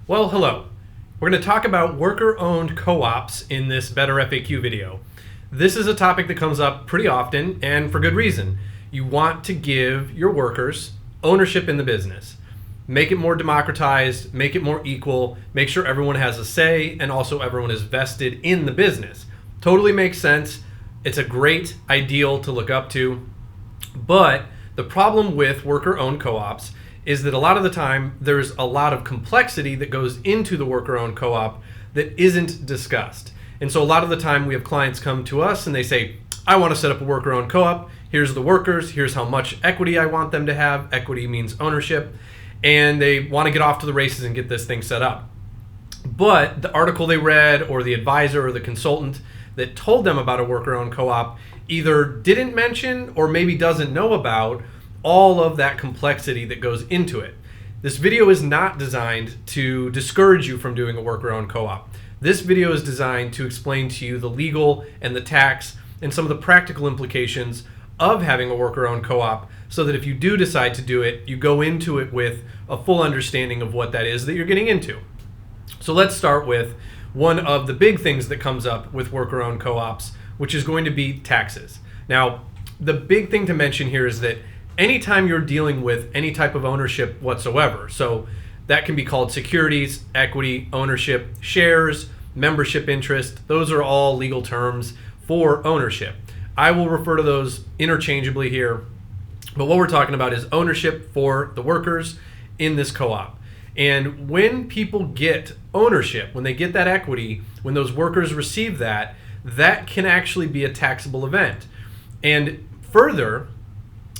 Well, hello. We're going to talk about worker-owned co-ops in this Better FAQ video. This is a topic that comes up pretty often, and for good reason. You want to give your workers ownership in the business. Make it more democratized, make it more equal, make sure everyone has a say, and also everyone is vested in the business. Totally makes sense. It's a great ideal to look up to. But the problem with worker-owned co-ops is that a lot of the time there's a lot of complexity that goes into the worker-owned co-op that isn't discussed. And so a lot of the time we have clients come to us and they say, I want to set up a worker-owned co-op. Here's the workers. Here's how much equity I want them to have. Equity means ownership. And they want to get off to the races and get this thing set up. But the article they read or the advisor or the consultant that told them about a worker-owned co-op either didn't mention or maybe doesn't know about all of that complexity that goes into it. This video is not designed to discourage you from doing a worker-owned co-op. This video is designed to explain to you the legal and the tax and some of the practical implications of having a worker-owned co-op so that if you do decide to do it, you go into it with a full understanding of what that is that you're getting into. So let's start with one of the big things that comes up with worker-owned co-ops, which is going to be taxes. Now, the big thing to mention here is that anytime you're dealing with any type of ownership whatsoever, so that can be called securities, equity, ownership, shares, membership interest, those are all legal terms for ownership. I will refer to those interchangeably here, but what we're talking about is ownership for the workers in this co-op. And when people get ownership, when they get that equity, when those workers receive that, that can actually be a taxable event. And further,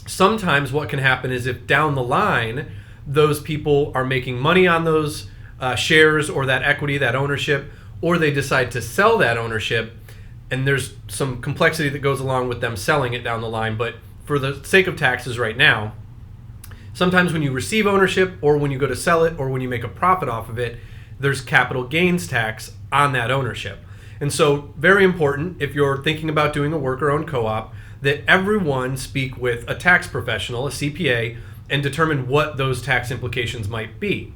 sometimes what can happen is if down the line those people are making money on those shares or that equity, that ownership, or they decide to sell that ownership, and there's some complexity that goes along with them selling it down the line, but for the sake of taxes right now, sometimes when you receive ownership or when you go to sell it or when you make a profit off of it, there's capital gains tax on that ownership. And so very important if you're thinking about doing a worker-owned co-op that everyone speak with a tax professional, a CPA, and determine what those tax implications might be.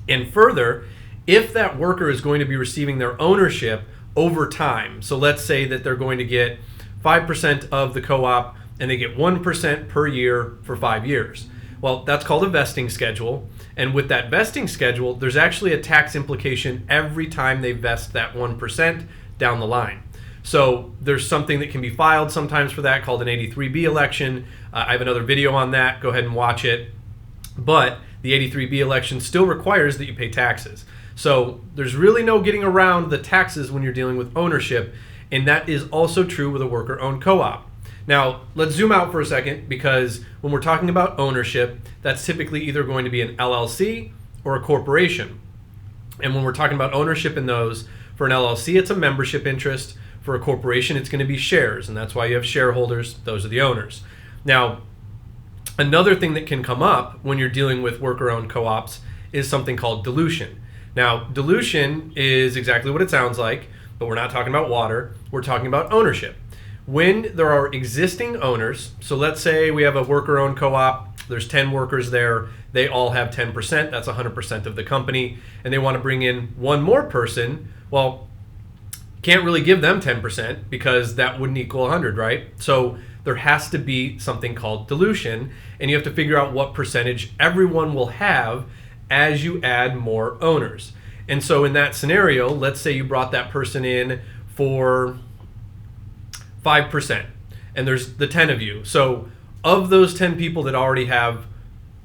And further, if that worker is going to be receiving their ownership over time, so let's say that they're going to get 5% of the co-op and they get 1% per year for 5 years. Well, that's called a vesting schedule. And with that vesting schedule, there's actually a tax implication every time they vest that 1% down the line. So there's something that can be filed sometimes for that called an 83B election. I have another video on that. Go ahead and watch it. But the 83B election still requires that you pay taxes. So there's really no getting around the taxes when you're dealing with ownership. And that is also true with a worker-owned co-op. Now, let's zoom out for a second because when we're talking about ownership, that's typically either going to be an LLC or a corporation. And when we're talking about ownership in those, for an LLC, it's a membership interest. For a corporation, it's going to be shares, and that's why you have shareholders. Those are the owners. Now, another thing that can come up when you're dealing with worker-owned co-ops is something called dilution. Now, dilution is exactly what it sounds like, but we're not talking about water. We're talking about ownership. When there are existing owners, so let's say we have a worker-owned co-op, there's 10 workers there, they all have 10%, that's 100% of the company, and they want to bring in one more person, well, can't really give them 10% because that wouldn't equal 100, right? So there has to be something called dilution, and you have to figure out what percentage everyone will have as you add more owners. And so in that scenario, let's say you brought that person in for 5%, and there's the 10 of you. So of those 10 people that already have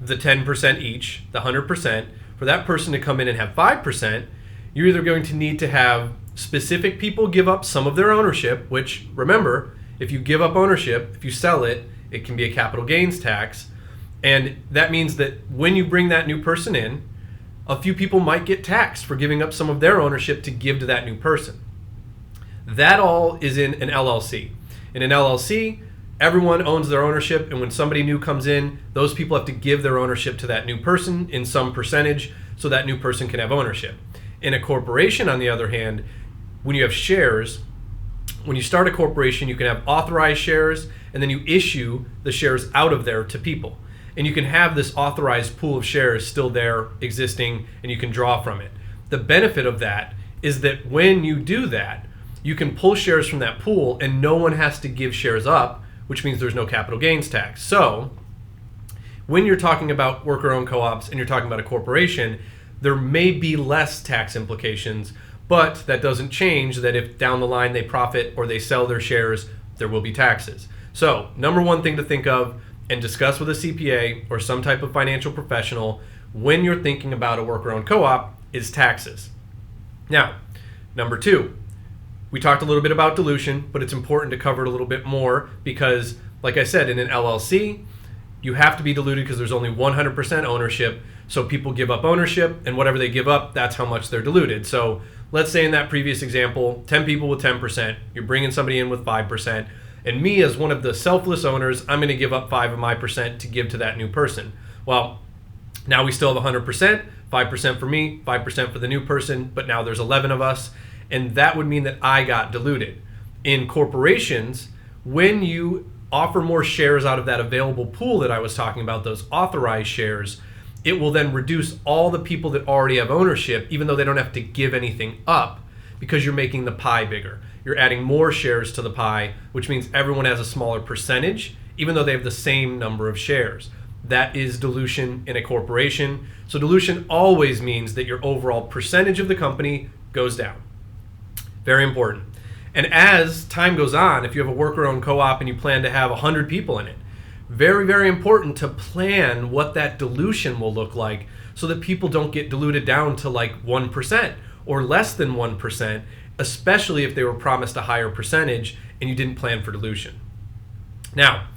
the 10% each, the 100%, for that person to come in and have 5%, you're either going to need to have specific people give up some of their ownership, which remember, if you give up ownership, if you sell it, it can be a capital gains tax. And that means that when you bring that new person in, a few people might get taxed for giving up some of their ownership to give to that new person. That all is in an LLC. In an LLC, everyone owns their ownership, and when somebody new comes in, those people have to give their ownership to that new person in some percentage so that new person can have ownership. In a corporation, on the other hand, when you have shares, when you start a corporation, you can have authorized shares, and then you issue the shares out of there to people. and you can have this authorized pool of shares still there existing, and you can draw from it. The benefit of that is that when you do that, you can pull shares from that pool and no one has to give shares up, which means there's no capital gains tax. So when you're talking about worker-owned co-ops and you're talking about a corporation, there may be less tax implications, but that doesn't change that if down the line they profit or they sell their shares, there will be taxes. So number one thing to think of and discuss with a CPA or some type of financial professional when you're thinking about a worker-owned co-op is taxes. Now, number two, we talked a little bit about dilution, but it's important to cover it a little bit more because, like I said, in an LLC, you have to be diluted because there's only 100% ownership. So people give up ownership, and whatever they give up, that's how much they're diluted. So let's say in that previous example, 10 people with 10%, you're bringing somebody in with 5%, and me as one of the selfless owners, I'm going to give up 5 of my percent to give to that new person. Well, now we still have 100%, 5% for me, 5% for the new person, but now there's 11 of us, and that would mean that I got diluted. In corporations, when you offer more shares out of that available pool that I was talking about, those authorized shares, it will then reduce all the people that already have ownership, even though they don't have to give anything up, because you're making the pie bigger. You're adding more shares to the pie, which means everyone has a smaller percentage, even though they have the same number of shares. That is dilution in a corporation. So dilution always means that your overall percentage of the company goes down. Very important. And as time goes on, if you have a worker-owned co-op and you plan to have 100 people in it, very, very important to plan what that dilution will look like so that people don't get diluted down to like 1% or less than 1%, especially if they were promised a higher percentage and you didn't plan for dilution. Now,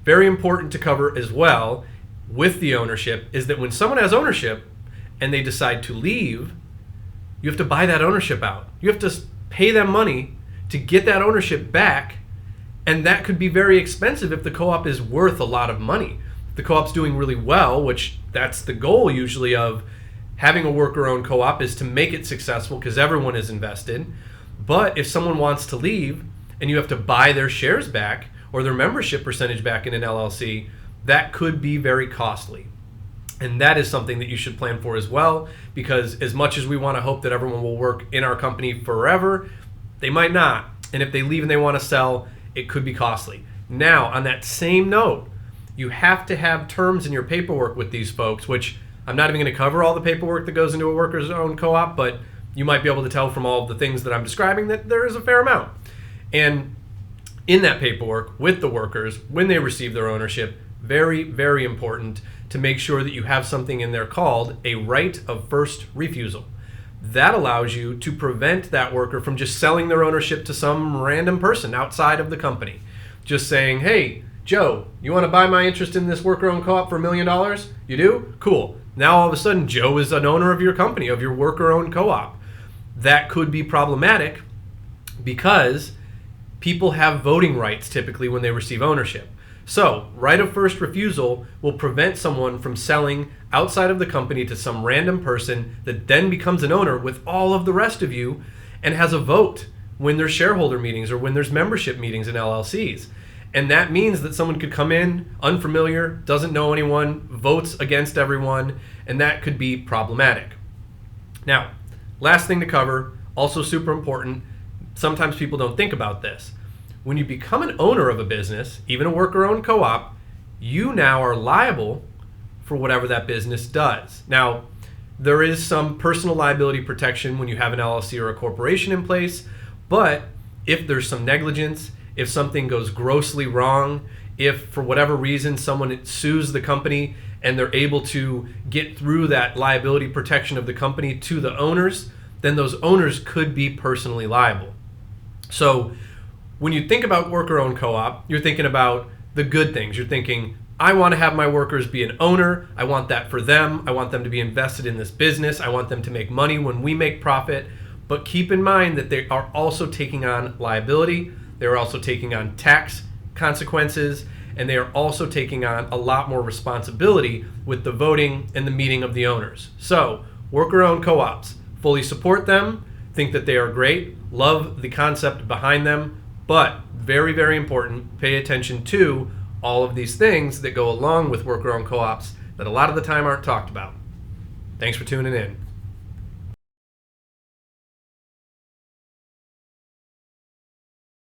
very important to cover as well with the ownership is that when someone has ownership and they decide to leave, you have to buy that ownership out. You have to pay them money to get that ownership back, and that could be very expensive if the co-op is worth a lot of money. If the co-op's doing really well, which that's the goal usually of having a worker-owned co-op is to make it successful because everyone is invested. But if someone wants to leave and you have to buy their shares back or their membership percentage back in an LLC, that could be very costly. And that is something that you should plan for as well, because as much as we want to hope that everyone will work in our company forever, they might not. And if they leave and they want to sell, it could be costly. Now, on that same note, you have to have terms in your paperwork with these folks, which I'm not even going to cover all the paperwork that goes into a workers owned co-op, but you might be able to tell from all of the things that I'm describing that there is a fair amount. And in that paperwork with the workers, when they receive their ownership, very, very important to make sure that you have something in there called a right of first refusal. That allows you to prevent that worker from just selling their ownership to some random person outside of the company. Just saying, hey, Joe, you want to buy my interest in this worker-owned co-op for $1 million? You do? Cool. Now all of a sudden, Joe is an owner of your company, of your worker-owned co-op. That could be problematic because people have voting rights typically when they receive ownership. So, right of first refusal will prevent someone from selling outside of the company to some random person that then becomes an owner with all of the rest of you and has a vote when there's shareholder meetings or when there's membership meetings in LLCs. And that means that someone could come in unfamiliar, doesn't know anyone, votes against everyone, and that could be problematic. Now, last thing to cover, also super important, sometimes people don't think about this. When you become an owner of a business, even a worker-owned co-op, you now are liable for whatever that business does. Now, there is some personal liability protection when you have an LLC or a corporation in place, but if there's some negligence, if something goes grossly wrong, if for whatever reason someone sues the company and they're able to get through that liability protection of the company to the owners, then those owners could be personally liable. So when you think about worker-owned co-op, you're thinking about the good things. You're thinking, I want to have my workers be an owner. I want that for them. I want them to be invested in this business. I want them to make money when we make profit. But keep in mind that they are also taking on liability. They're also taking on tax consequences, and they are also taking on a lot more responsibility with the voting and the meeting of the owners. So, worker-owned co-ops, fully support them, think that they are great, love the concept behind them, but very, very important, pay attention to all of these things that go along with worker-owned co-ops that a lot of the time aren't talked about. Thanks for tuning in.